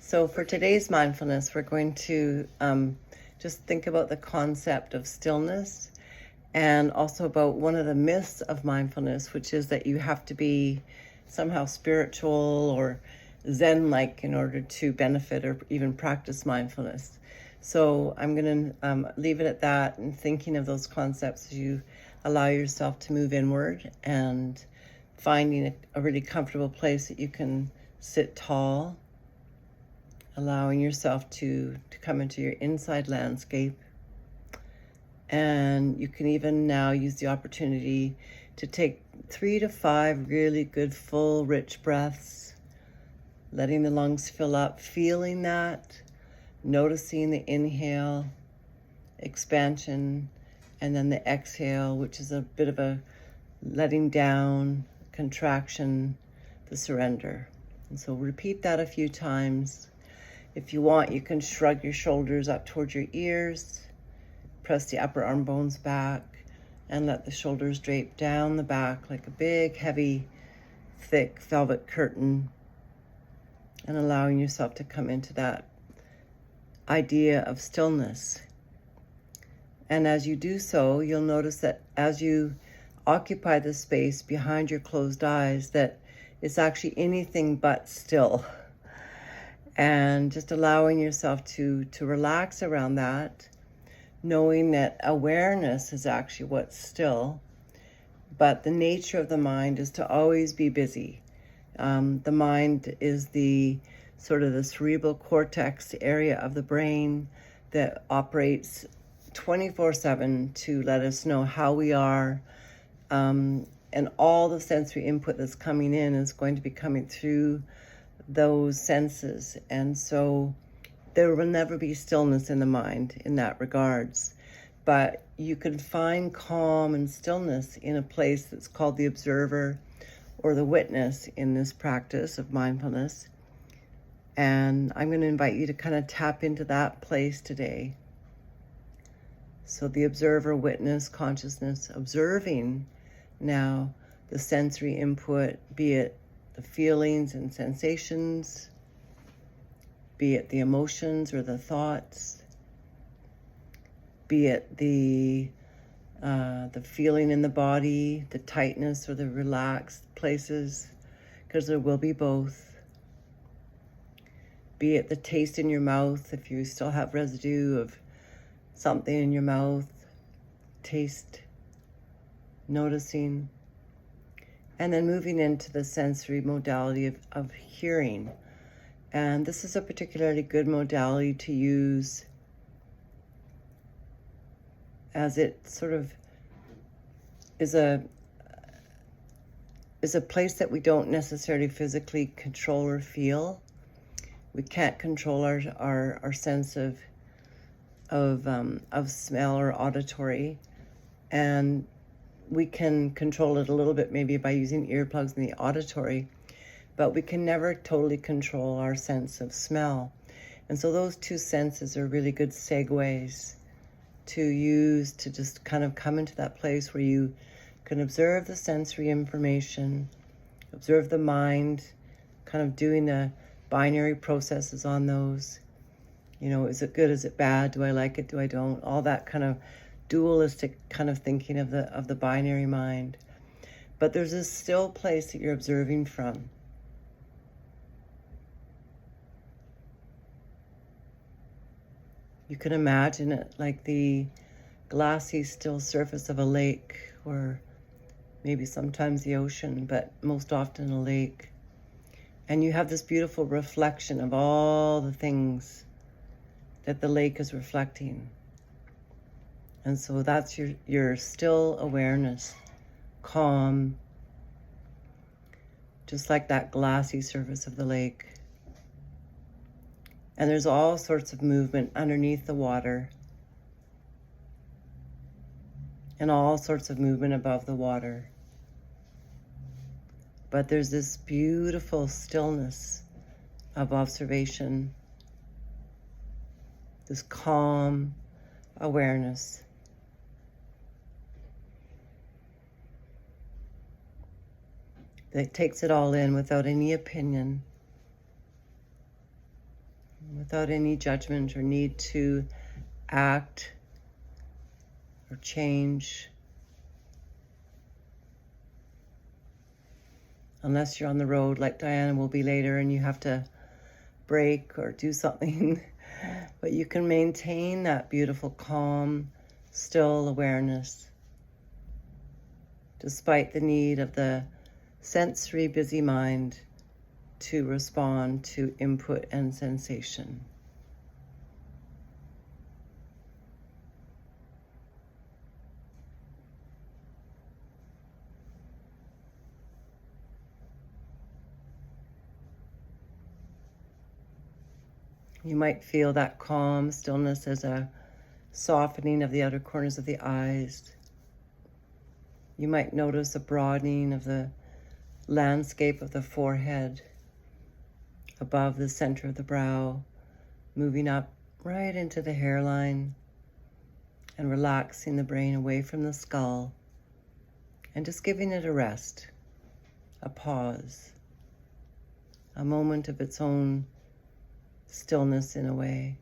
So for today's mindfulness, we're going to just think about the concept of stillness and also about one of the myths of mindfulness, which is that you have to be somehow spiritual or Zen-like in order to benefit or even practice mindfulness. So I'm going to leave it at that and thinking of those concepts as you allow yourself to move inward and finding a really comfortable place that you can sit tall, allowing yourself to come into your inside landscape. And you can even now use the opportunity to take 3 to 5 really good, full, rich breaths, letting the lungs fill up, feeling that, noticing the inhale, expansion, and then the exhale, which is a bit of a letting down, contraction, the surrender. And so repeat that a few times. If you want, you can shrug your shoulders up towards your ears, press the upper arm bones back, and let the shoulders drape down the back like a big, heavy, thick velvet curtain, and allowing yourself to come into that idea of stillness. And as you do so, you'll notice that as you occupy the space behind your closed eyes, that it's actually anything but still. And just allowing yourself to relax around that, knowing that awareness is actually what's still, but the nature of the mind is to always be busy. The mind is the sort of the cerebral cortex area of the brain that operates 24/7 to let us know how we are, and all the sensory input that's coming in is going to be coming through those senses. And so there will never be stillness in the mind in that regards, but you can find calm and stillness in a place that's called the observer or the witness in this practice of mindfulness. And I'm going to invite you to kind of tap into that place today. So the observer, witness, consciousness, observing now the sensory input, be it the feelings and sensations, be it the emotions or the thoughts, be it the feeling in the body, the tightness or the relaxed places, because there will be both. Be it the taste in your mouth, if you still have residue of something in your mouth, taste, noticing, and then moving into the sensory modality of hearing. And this is a particularly good modality to use as it sort of is a place that we don't necessarily physically control or feel. We can't control our sense of smell or auditory, and we can control it a little bit maybe by using earplugs in the auditory, but we can never totally control our sense of smell. And so those two senses are really good segues to use to just kind of come into that place where you can observe the sensory information, observe the mind, kind of doing the binary processes on those. You know, is it good? Is it bad? Do I like it? Do I don't? All that kind of dualistic kind of thinking of the binary mind. But there's this still place that you're observing from. You can imagine it like the glassy still surface of a lake, or maybe sometimes the ocean, but most often a lake. And you have this beautiful reflection of all the things that the lake is reflecting. And so that's your still awareness, calm, just like that glassy surface of the lake. And there's all sorts of movement underneath the water, and all sorts of movement above the water. But there's this beautiful stillness of observation, this calm awareness. That takes it all in without any opinion. without any judgment or need to act or change. Unless you're on the road like Diana will be later and you have to break or do something. But you can maintain that beautiful, calm, still awareness despite the need of the sensory busy mind to respond to input and sensation. You might feel that calm stillness as a softening of the outer corners of the eyes. You might notice a broadening of the landscape of the forehead above the center of the brow, moving up right into the hairline and relaxing the brain away from the skull and just giving it a rest, a pause, a moment of its own stillness in a way.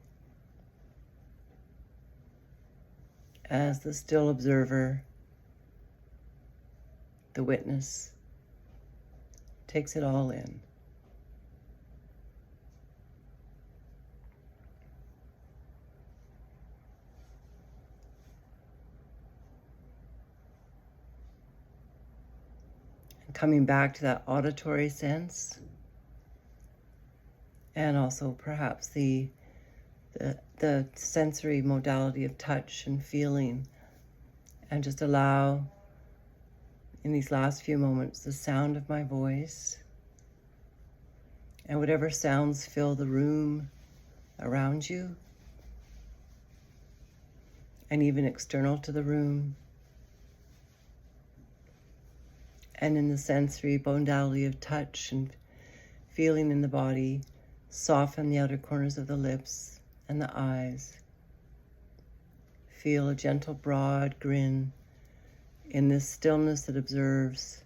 As the still observer, the witness, takes it all in. And coming back to that auditory sense, and also perhaps the sensory modality of touch and feeling, and just allow in these last few moments the sound of my voice and whatever sounds fill the room around you and even external to the room, and in the sensory modality of touch and feeling in the body, soften the outer corners of the lips and the eyes. Feel a gentle, broad grin in this stillness that observes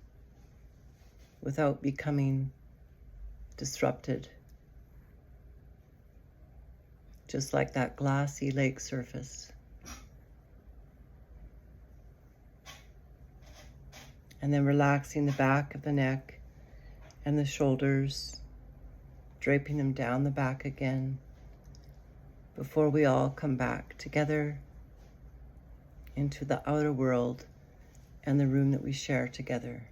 without becoming disrupted. Just like that glassy lake surface. And then relaxing the back of the neck and the shoulders, draping them down the back again before we all come back together into the outer world and the room that we share together.